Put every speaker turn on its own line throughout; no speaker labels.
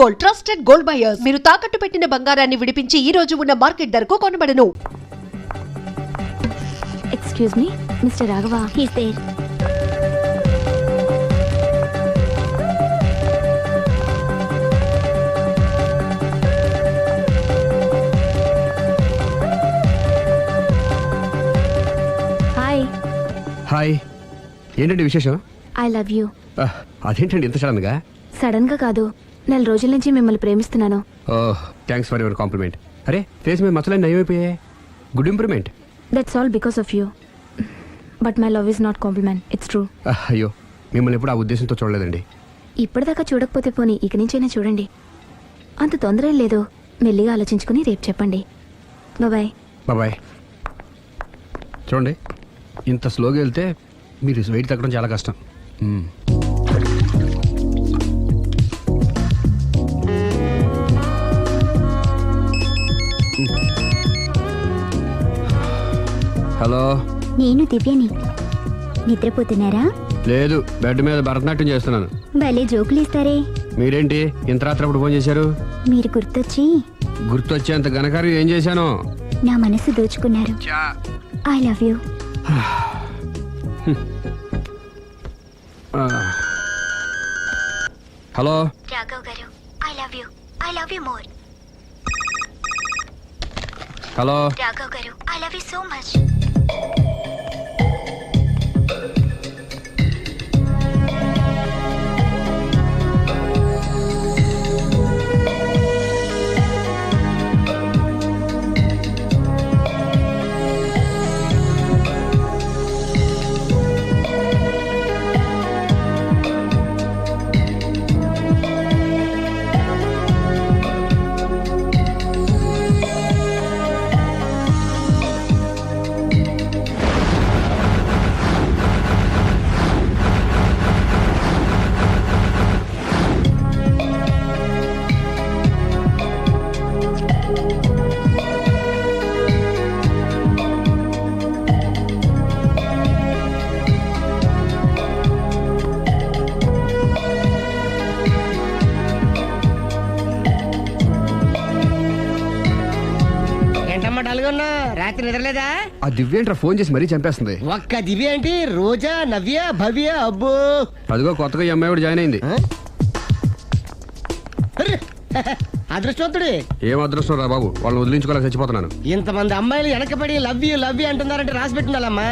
Gold, trusted gold buyers. మీరు తాకట్టు పెట్టిన బంగారాన్ని విడిపించి ఈ రోజు ఉన్న మార్కెట్ ధరకు కొనబడను.
Excuse me, mister Raghava. He's there. Hi.
Hi. ఏంటండి విశేషం?
I love you.
అదేంటండి ఇంత సడన్గా?
సడన్ గా కాదు, నెల రోజుల నుంచి మిమ్మల్ని ప్రేమిస్తున్నాను.
Thanks for your compliment. అరే ఫేస్ మీద మచ్చలన్నీ నయమైపోయాయి. Good improvement.
That's all because of you. But my love is not compliment, it's true.
అయ్యో, మిమ్మల్ని ఎప్పుడు ఆ ఉద్దేశంతో చూడలేదండి.
ఇప్పటిదాకా చూడకపోతే పోనీ ఇక నుంచైనా చూడండి. అంత తొందర ఏం లేదు, మెల్లిగా ఆలోచించుకుని రేపు చెప్పండి. బాయ్.
బాయ్. చూడండి, ఇంత స్లోగా వెళ్తే మీరు వెయిట్ తగ్గడం చాలా కష్టం. హలో,
నేను దివ్యని. నిద్రపోతున్నారా?
లేదు, బెడ్ మీద భరతనాట్యం చేస్తున్నాను.
భలే జోకులు ఇస్తారే.
మీరేంటి ఇంత రాత్రి అప్పుడు ఫోన్ చేశారు?
మీరు గుర్తొచ్చి
గుర్తొచ్చేంత ఘనకార్యం ఏం చేశాను?
నా మనసు దోచుకున్నారు. I love you.
Hello
Raghav గారు, I love you. I love you more.
Hello
Raghav గారు, I love you so much.
రాత్రి నిద్రలేదా?
ఆ దివ్యేంట్రా ఫోన్ చేసి మరీ చంపేస్తుంది.
ఒక్క దివ్య ఏంటి, రోజా, నవ్య, భవ్య, అబ్బో.
అదిగో కొత్తగా ఈ అమ్మాయి కూడా జాయిన్ అయింది.
అదృష్టవంతుడి.
ఏం అదృష్టం రా బాబు, వాళ్ళని వదిలించుకోలేక చచ్చిపోతున్నాను.
ఇంతమంది అమ్మాయిలు వెనకబడి లవ్ యూ అంటున్నారంటే రాసి పెట్టుండాలమ్మా.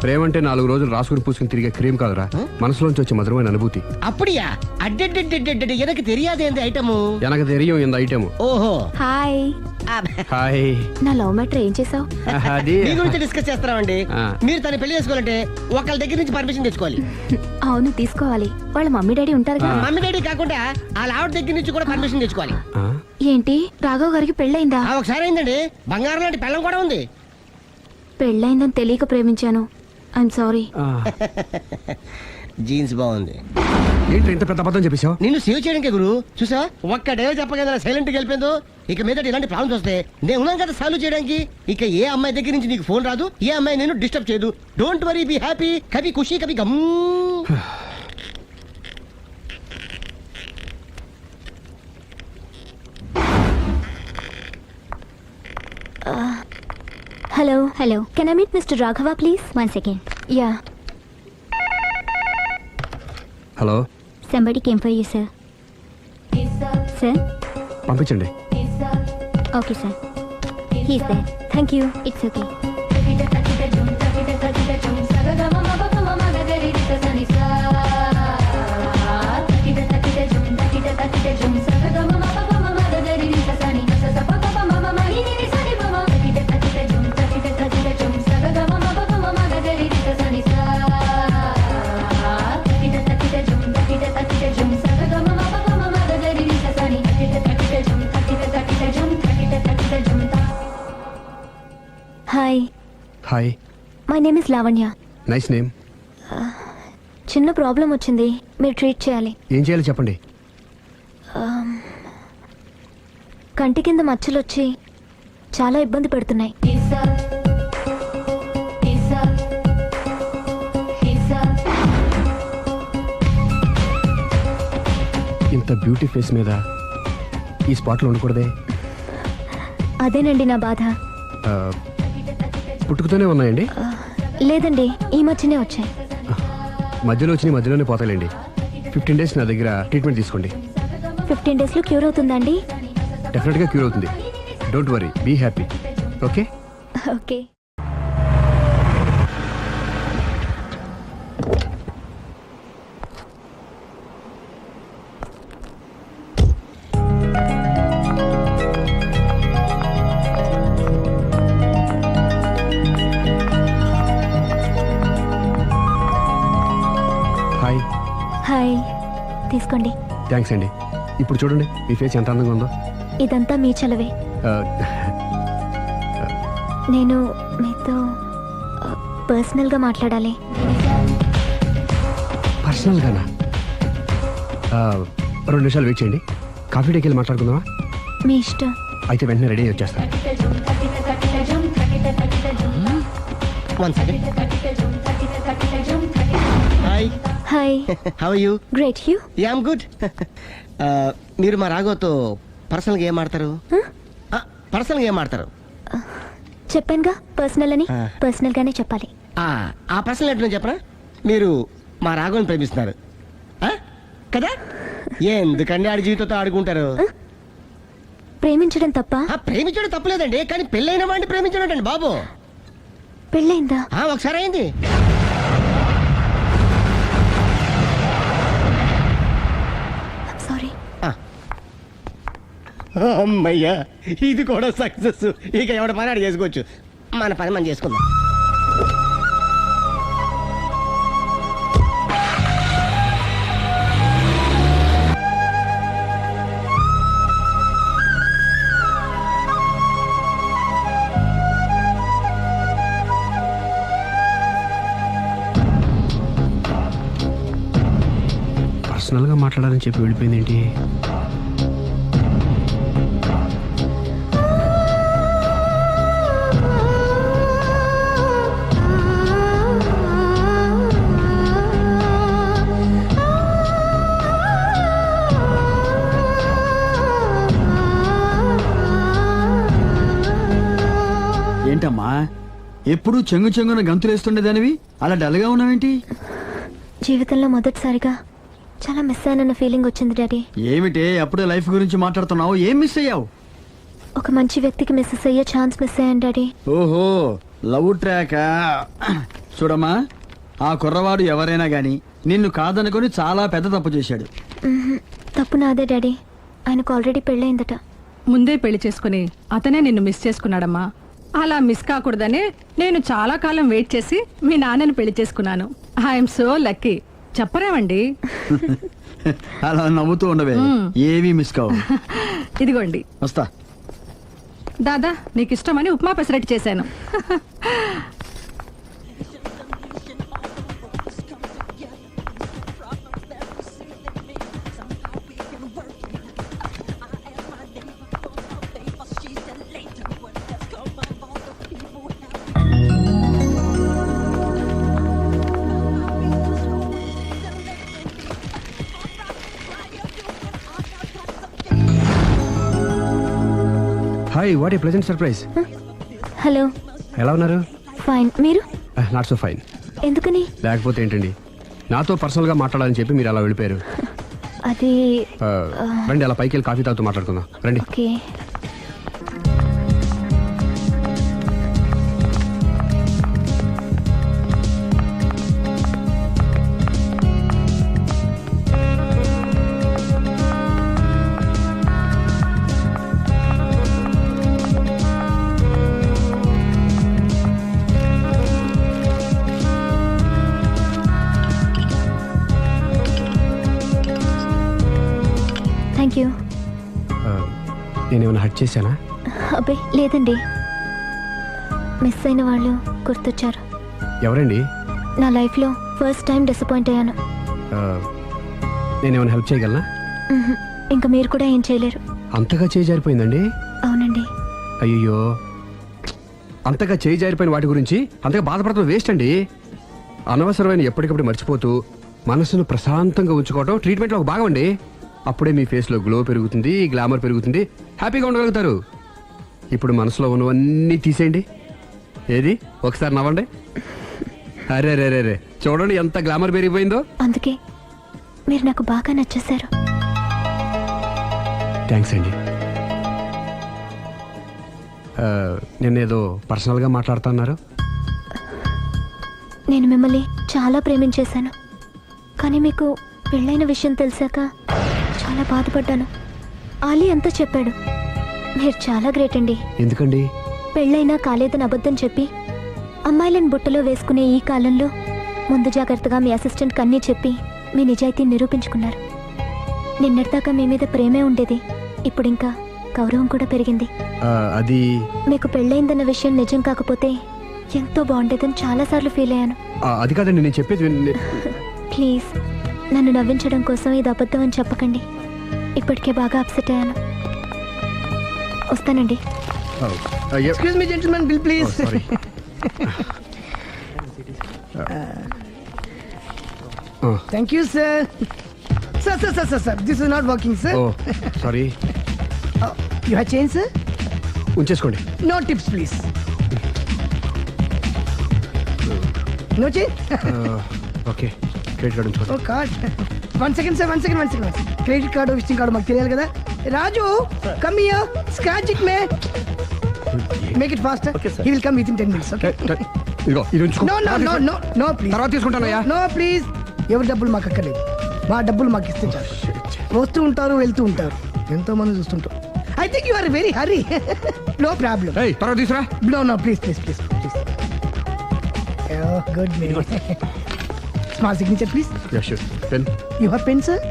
ప్రేమ అంటే 4 రోజులు రాసుకుని పూసుకుని తిరిగే క్రీమ్ కాదురా, మనసులోంచి వచ్చే మధురమైన అనుభూతి.
అప్పుడియా? అడ్డెడ్డెడ్డెడ్డెడ్ ఎనకు తెలియదేంది ఐటము.
ఎనకు తెలియం ఇంత ఐటమ్.
ఓహో.
హాయ్.
హాయ్.
నా లవ్ మ్యాటర్ ఏం చేసావు?
అది
మీ గురించి డిస్కస్ చేస్తామండి. మీరు తన పెళ్లి చేసుకోవాలంటే ఒకళ్ళ దగ్గర నుంచి పర్మిషన్ తెచ్చుకోవాలి.
అవును, తీసుకోవాలి. వాళ్ళ మమ్మీ డాడీ ఉంటారు కదా.
మమ్మీ డాడీ కాకుండా వాళ్ళ ఆవిడ దగ్గర నుంచి కూడా పర్మిషన్ తెచ్చుకోవాలి.
ఏంటి, రాఘవ్ గారికి పెళ్ళయిందా?
ఒకసారి అయిందండి. బంగారం లాంటి పెళ్ళం కూడా ఉంది.
పెళ్ళయిందని తెలియక ప్రేమించాను. I'm sorry.
జీన్స్ బాగుంది.
ఏంటి ఇంత పెద్ద అబద్ధం చెప్పేశావు?
నిన్ను సేవ్ చేయడానికి గురు. చూసా, ఒక్క డే చెప్పగల సైలెంట్ గా వెళ్ళిపోయిందో. ఇక మీద ఇలాంటి ప్రాబ్లమ్స్ వస్తే నేను ఉన్నాను కదా సాల్వ్ చేయడానికి. ఇక ఏ అమ్మాయి దగ్గర నుంచి నీకు ఫోన్ రాదు, ఏ అమ్మాయి నేను డిస్టర్బ్ చేయదు. Don't worry, be happy. కవి ఖుషి కవి గమ్.
Hello.
Hello,
can I meet mister Raghava please?
1 second.
Yeah.
Hello.
Somebody came for you, sir. Sir?
పంపించండి.
Okay, sir. He's there.
Thank you.
It's okay.
Hi.
Hi.
My name is Lavanya.
Nice name.
చిన్న problem వచ్చింది, మీరు treat చేయాలి.
ఏం చేయాలి చెప్పండి.
కంటి కింద మచ్చలు వచ్చి చాలా ఇబ్బంది పెడుతున్నాయి.
ఇంత బ్యూటీ ఫేస్ మీద ఈ స్పాట్లో ఉండకూడదే.
అదేనండి నా బాధ.
ఆ, పుట్టుకతోనే ఉన్నాయండి.
లేదండి, ఈ మధ్యనే వచ్చాయి.
మధ్యలో వచ్చి మధ్యలోనే పోతాయండి. 15 days నా దగ్గర ట్రీట్మెంట్ తీసుకోండి.
15 daysలో క్యూర్ అవుతుందండి?
డెఫినెట్గా క్యూర్ అవుతుంది. Don't worry, be happy. Okay.
Okay.
Hi.
Hi, తీసుకోండి.
థ్యాంక్స్ అండి. ఇప్పుడు చూడండి మీ ఫేస్ ఎంత అందంగా ఉందో.
ఇదంతా మీ చలవే.
ఆ,
నేను మీతో పర్సనల్గా మాట్లాడాలి.
పర్సనల్గానా? 2 నిమిషాలు వెయిట్ చేయండి. కాఫీ డేకి వెళ్ళి మాట్లాడుకుందామా?
మీ ఇష్టం.
అయితే వెంటనే రెడీ వచ్చేస్తాను.
1 second. Hi.
Hi.
How you?
Great. You?
Yeah I'm good. మీరు మా రాఘవతో పర్సనల్గా ఏం ఆడతారు? పర్సనల్గా ఏం ఆడతారు?
చెప్పానుగా పర్సనల్ అని.
ఆ.
పర్సనల్గానే చెప్పాలి.
ఆ పర్సనల్ ఏంటో చెప్పరా? మీరు మా రాఘవని ప్రేమిస్తున్నారు కదా? ఎందుకండి ఆడి జీవితంతో ఆడుకుంటారు?
ప్రేమించడం తప్ప?
ప్రేమించడం తప్పలేదండి, కానీ పెళ్ళైన వాడిని ప్రేమించడం అండి బాబు.
పెళ్ళైందా?
ఒకసారి అయింది.
సారీ.
అమ్మయ్యా, ఇది కూడా సక్సెస్. ఇక ఎవడ పని ఆడు చేసుకోవచ్చు, మన పని మనం చేసుకుందాం.
పర్సనల్గా మాట్లాడాలని చెప్పి వెళ్ళిపోయింది ఏంటి?
ఏంటమ్మా ఎప్పుడు చెంగు చెంగున గంతులేస్తుండేదానివి అలా డల్గా ఉన్నావేంటి?
జీవితంలో మొదటిసారిగా చాలా మిస్ అయినన్న ఫీలింగ్ వచ్చింది డాడీ.
ఏమిటే అప్పుడే లైఫ్ గురించి మాట్లాడుతున్నావు? ఏం మిస్ అయ్యావు?
ఒక మంచి వ్యక్తికి మిస్ అయ్యే ఛాన్స్ మిస్ అయ్యాను డాడీ.
ఓహో, లవ్ ట్రాక్. చూడమ్మా, ఆ కుర్రవాడు ఎవరైనా గాని నిన్ను కాదనుకొని చాలా పెద్ద తప్పు చేశాడు.
తప్పు నాదే డాడీ. ఆయనకు ఆల్రెడీ పెళ్ళయిందట.
ముందే పెళ్లి చేసుకుని అతనే నిన్ను మిస్ చేసుకున్నాడమ్మా. అలా మిస్ కాకూడదనే నేను చాలా కాలం వెయిట్ చేసి మీ నాన్నని పెళ్లి చేసుకున్నాను. I'm so lucky. చెప్పరేమండి?
అలా నవ్వుతూ ఉండవే, ఏమీ మిస్ కావు.
ఇదిగోండి.
వస్తా.
దాదా, నీకు ఇష్టమని ఉప్మా పెసరట్టు చేశాను.
Hi, what a pleasant surprise.
Hello.
ఎలా ఉన్నారు?
ఫైన్. మీరు?
Not so fine.
ఎందుకని?
లేకపోతే ఏంటండి, నాతో పర్సనల్గా మాట్లాడాలని చెప్పి మీరు అలా వెళ్ళిపోయారు.
అది
రండి, అలా పైకి వెళ్ళి కాఫీ తాగుతూ మాట్లాడుకుందాం. రండి.
ఓకే. Thank you.
నేనేమైనా హర్ట్ చేశానా?
అబ్బే లేదండి, మిస్ అయిన వాళ్ళు గుర్తొచ్చారు.
ఎవరండి?
నా లైఫ్లో ఫస్ట్ టైం డిసప్పాయింట్ అయ్యాను.
నేనేమైనా హెల్ప్ చేయగలనా?
ఇంకా మీరు కూడా ఏం చేయలేరు.
అంతగా చేయి జారిపోయిందండి?
అవునండి.
అయ్యో, అంతగా చేయి జారిపోయిన వాటి గురించి అంతగా బాధపడటం వేస్ట్ అండి. అనవసరమైన ఎప్పటికప్పుడు మర్చిపోతూ మనసును ప్రశాంతంగా ఉంచుకోవడం ట్రీట్మెంట్లో ఒక భాగం అండి. అప్పుడే మీ ఫేస్లో గ్లో పెరుగుతుంది, గ్లామర్ పెరుగుతుంది, హ్యాపీగా ఉండగలుగుతారు. ఇప్పుడు మనసులో ఉన్నవన్నీ తీసేయండి. ఏది ఒకసారి నవ్వండి. అరే రే రే రే, చూడండి ఎంత గ్లామర్ పెరిగిపోయిందో.
అందుకే మీరు నాకు బాగా నచ్చేశారు.
థ్యాంక్స్ అండి. నేనేదో పర్సనల్గా మాట్లాడుతున్నారు.
నేను మిమ్మల్ని చాలా ప్రేమించేశాను, కానీ మీకు పెళ్ళైన విషయం తెలిసాక చాలా బాధపడ్డాను. ఆలీ అంతా చెప్పాడు. మీరు చాలా గ్రేట్ అండి.
ఎందుకండి?
పెళ్ళైనా కాలేదని అబద్ధం చెప్పి అమ్మాయిలను బుట్టలో వేసుకునే ఈ కాలంలో ముందు జాగ్రత్తగా మీ అసిస్టెంట్కి అన్నీ చెప్పి మీ నిజాయితీని నిరూపించుకున్నారు. నిన్నటిదాకా మీ మీద ప్రేమే ఉండేది, ఇప్పుడు ఇంకా గౌరవం కూడా పెరిగింది.
అది
మీకు పెళ్ళైందన్న విషయం నిజం కాకపోతే ఎంతో బాగుండేదని చాలాసార్లు ఫీల్ అయ్యాను.
అది కాదండి నేను చెప్పేది
ప్లీజ్ నన్ను నవ్వించడం కోసం ఇది అబద్ధం అని చెప్పకండి. ఇప్పటికే బాగా అప్సెట్ అయ్యాను. వస్తానండి.
Excuse me gentlemen, bill please. Thank you sir. Sir this is not working sir.
Sorry.
You have change sir?
ఉంచేసుకోండి.
No tips please. No change?
Okay, credit card ఉంచుకోండి.
Oh card. One second sir, one second. Credit card visiting card మాకు తెలియాలి కదా. Raju come here, scratch it me, make it fast. He will come within 10 minutes. Okay.
ఇదిగో ఇది ఉంచుకో.
No please.
తర్వాత తీసుకుంటానయ్యా.
No please. ఎవరి డబ్బులు మాకు అక్కర్లేదు, మా డబ్బులు మాకు ఇస్తే చాలు. వస్తూ ఉంటారు, వెళ్తూ ఉంటారు, ఎంతో మంది చూస్తుంటారు. I think you are very hurry. No problem.
తర్వాత తీసురా.
No please. Good may. Small signature please.
Yeah sure. Pen.
You have pen sir?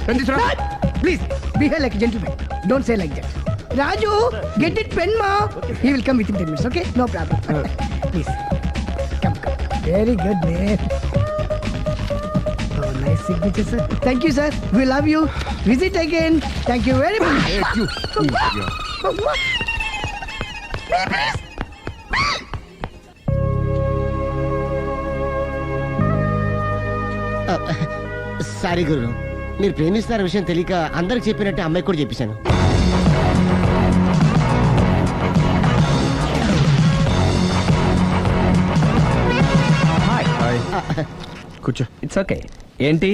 Pen తీసురా.
Please, behave like a gentleman. Don't say like that. Raju, get it pen, ma. He will come within 10 minutes, okay? No problem. Please. Come. Very good, man. Oh, nice signature, sir. Thank you, sir. We love you. Visit again. Thank you very much. Sorry guru, మీరు ప్రేమిస్తున్న విషయం తెలియక అందరికి చెప్పినట్టే అమ్మాయికి కూడా చెప్పేశాను.
కూర్చో.
It's okay. ఏంటి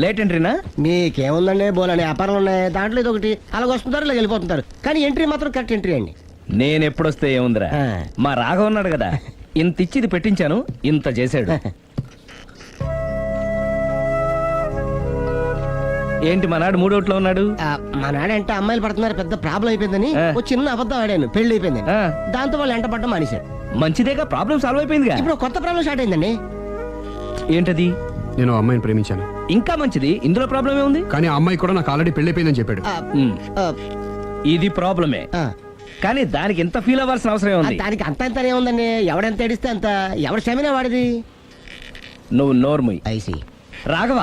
లేట్ ఎంట్రీనా?
మీకేముందండి, బోలని వ్యాపారాలు ఉన్నాయి, దాంట్లో ఇది ఒకటి అలాగ వస్తుంటారు, ఇలా వెళ్ళిపోతుంటారు, కానీ ఎంట్రీ మాత్రం కరెక్ట్ ఎంట్రీ అండి.
నేను ఎప్పుడొస్తే ఏముందిరా, మా రాఘవ ఉన్నాడు కదా, ఇంత ఇచ్చిది పెట్టించాను, ఇంత చేశాడు. ఏంటి మనాడు మూడోట్లో ఉన్నాడు?
మా నాడంటే అమ్మాయిలు పడుతున్నారు, పెద్ద ప్రాబ్లం అయిపోయిందని ఒక చిన్న అబద్ధం ఆడాను, పెళ్లి అయిపోయింది. దాంతో వాళ్ళు ఎంట పడ్డం మానేశారు.
మంచిదేగా, ప్రాబ్లం సాల్వ్ అయిపోయిందిగా.
ఇప్పుడు కొత్త ప్రాబ్లం స్టార్ట్ అయిందండి.
ఏంటది?
నేను ఆ అమ్మాయిని ప్రేమించాను.
ఇంకా మంచిది, ఇందులో ప్రాబ్లం ఏముంది?
కానీ ఆ అమ్మాయి కూడా నాకు ఆల్రెడీ పెళ్ళైపోయిందని చెప్పాడు.
ఇది ప్రాబ్లమే, కానీ దానికి ఎంత ఫీల్ అవ్వాల్సిన అవసరం ఉంది?
దానికి అంత ఏముందండి, ఎవడెంత ఏడిస్తే అంత, ఎవరి క్షమేనా వాడిది.
నువ్వు నోర్ముయ్.
ఐసి
రాఘవ,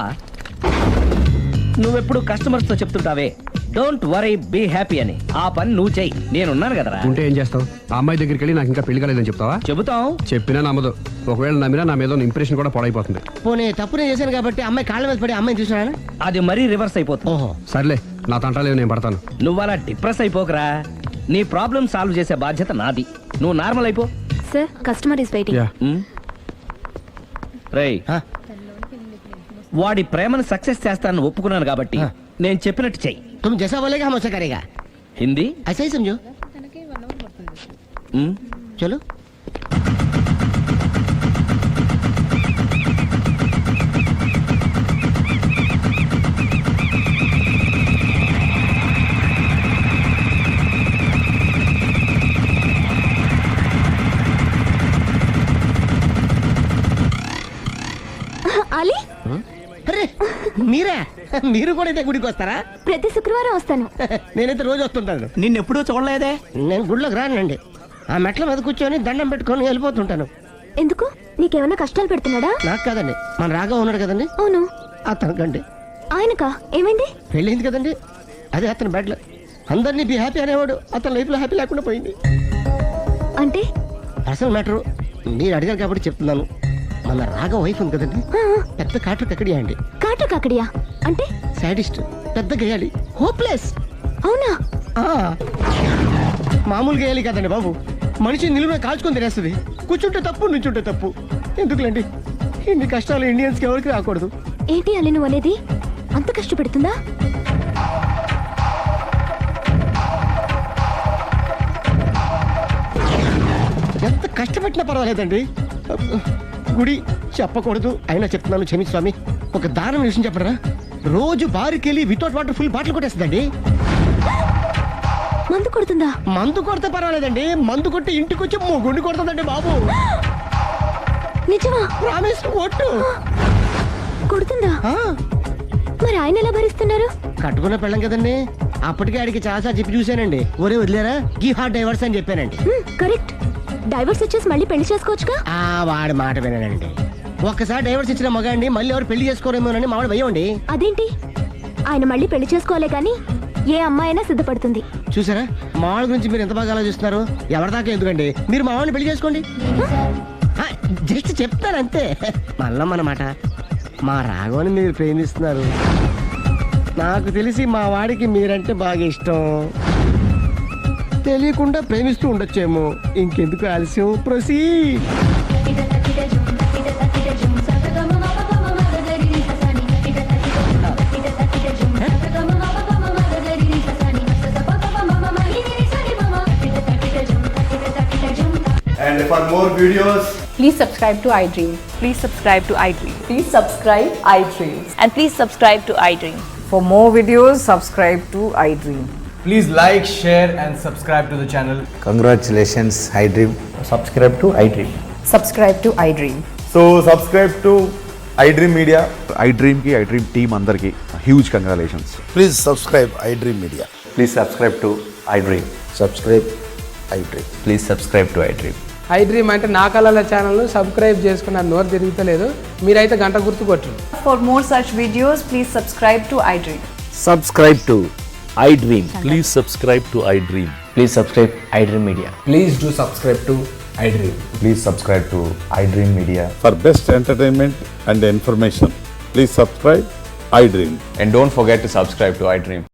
నువ్వెప్పుడు కస్టమర్స్ తో చెప్తుంటావే డోంట్ వరీ బీ హ్యాపీ అని, ఆ పని నువ్వు చెయ్యి, నేనున్నాను కదరా.
ఉంటే ఏం చేస్తావు? ఆ అమ్మాయి దగ్గరికి వెళ్ళి నాకు ఇంకా పెళ్లి కాలేదని చెప్తావా?
చెబుతాం.
చెప్పినా నమ్మదు. ఒకవేళ నమ్మినా నా మీద ఇంప్రెషన్ కూడా పాడైపోతుంది.
పోనీ తప్పునే చేశాను కాబట్టి అమ్మాయి కాళ్ళ మీద పడి అమ్మాయిని చూసినా
అది మరీ రివర్స్ అయిపోతుంది.
ఓహో
సర్లే, నా తంటాలేవు, నేను పడతాను.
నువ్వు అలా డిప్రెస్ అయిపోకరా, నీ ప్రాబ్లం సాల్వ్ చేసే బాధ్యత నాది, నువ్వు నార్మల్ అయిపో.
Sir, customer is waiting.
Yeah.
రేయ్, వాడి ప్రేమను సక్సెస్ చేస్తానని ఒప్పుకున్నాను కాబట్టి నేను చెప్పినట్టు చెయ్యి.
तुम जैसा बोलेगा हम वैसा करेगा.
హిందీ
ऐसा ही समझो. चलो.
ఆలీ,
అరే మీరా, మీరు కూడా అయితే గుడికి వస్తారా?
ప్రతి శుక్రవారం వస్తాను.
నేనైతే రోజు వస్తుంటాను.
నిన్నెప్పుడూ చూడలేదే.
నేను గుడిలోకి రానండి, ఆ మెట్ల మీద కూర్చొని దండం పెట్టుకొని వెళ్ళిపోతుంటాను.
ఎందుకు? నీకేమైనా కష్టాలు పెడుతున్నాడా?
నాకు కాదండి, మన రాగా ఉన్నాడు కదండి,
అవును.
అతనికండి.
ఆయనకా? ఏమైంది?
పెళ్ళైంది కదండి, అదే అతని బెడ్లో అందరినీ బి హ్యాపీ అనేవాడు, అతని లైఫ్లో హ్యాపీ లేకుండా పోయింది.
అంటే
అసలు మ్యాటరు మీరు అడిగారు కాబట్టి చెప్తున్నాను. మన రాగా వైఫ్ ఉంది కదండి, పెద్ద కాటు కక్కడియా అండి.
కాటు కాకడియా అంటే?
సాడిస్ట్, పెద్ద గేయాలి, హోప్లెస్.
అవునా?
మామూలు గేయాలి కదండి బాబు, మనిషి నిలువున కాల్చుకొని తినేస్తుంది. కూర్చుంటే తప్పు, నుంచుంటే తప్పు. ఎందుకులేండి, ఇన్ని కష్టాలు ఇండియన్స్కి ఎవరికి రాకూడదు.
ఏంటి అల్లి నువ్వు అనేది? అంత కష్టపెడుతుందా?
ఎంత కష్టపెట్టినా పర్వాలేదండి. గుడి చెప్పకూడదు, అయినా చెప్తున్నాను, క్షమించు స్వామి. ఒక దారుణ విషయం చెప్పడరా, రోజు బారుకెళ్ళి వితౌట్ వాటర్ ఫుల్ బాటిల్ కొట్టేస్తుందండి.
మందు కొడుతుందా?
మందు కొడితే పర్వాలేదండి, మందు కొట్టి ఇంటికి వచ్చి గుండి కొడుతుందండి బాబు.
నిజమా?
ప్రామిస్, ఒట్టు.
కొడుతుందా?
ఆ,
మరి ఆయన ఎలా భరిస్తున్నారు?
కట్టుకున్న పెళ్ళం కదండి. అప్పటికే ఆడికి చాలాసార్లు చెప్పి చూశానండి. ఒరే వదిలేరా, గీ హార్ట్ డైవర్స్ అని చెప్పానండి.
కరెక్ట్. డైవర్స్ వచ్చేసి మళ్ళీ పెళ్లి చేసుకోవచ్చుగా.
వాడి మాట వినండి. ఒక్కసారి డైవర్స్ ఇచ్చిన మగాండి మళ్ళీ ఎవరు పెళ్లి చేసుకోరేమోనని మావాడు భయండి.
అదేంటి? ఆయన మళ్ళీ పెళ్లి చేసుకోలే గాని ఏ అమ్మాయి అయినా సిద్ధపడుతుంది.
చూసారా, మావాడి గురించి మీరు ఎంత బాగా ఆలోచిస్తున్నారు. ఎవరిదాకా ఎందుకండి, మీరు మావాడిని పెళ్లి చేసుకోండి. జస్ట్ చెప్తాను అంతే. మళ్ళా మన మాట, మా రాఘవని మీరు ప్రేమిస్తున్నారు. నాకు తెలిసి మా వాడికి మీరంటే బాగా ఇష్టం. తెలియకుండా ప్రేమిస్తూ ఉండొచ్చేమో. ఇంకెందుకు ఆలస్యం, proceed.
And for more videos,
Please subscribe to iDream.
Please subscribe to iDream.
Please subscribe iDream.
And please subscribe to iDream.
For more videos, subscribe to iDream.
Please like, share and subscribe to the channel.
congratulations, iDream.
Subscribe to iDream.
Subscribe to iDream.
So subscribe to iDream Media. iDream ki iDream team andarki huge congratulations.
Please subscribe iDream Media.
Please subscribe to iDream.
Subscribe iDream.
Please subscribe to iDream.
iDream అంటే నా కళల ఛానల్ను subscribe చేసుకున్న నోరు తిరుగుతలేదు. మీరైతే గంట గుర్తు కొట్టండి.
For more such videos, please subscribe to iDream.
Subscribe to iDream.
Please subscribe to iDream.
Please subscribe iDream Media.
Please do subscribe to iDream.
Please subscribe to iDream Media.
For best entertainment and information, please subscribe iDream.
And don't forget to subscribe to iDream.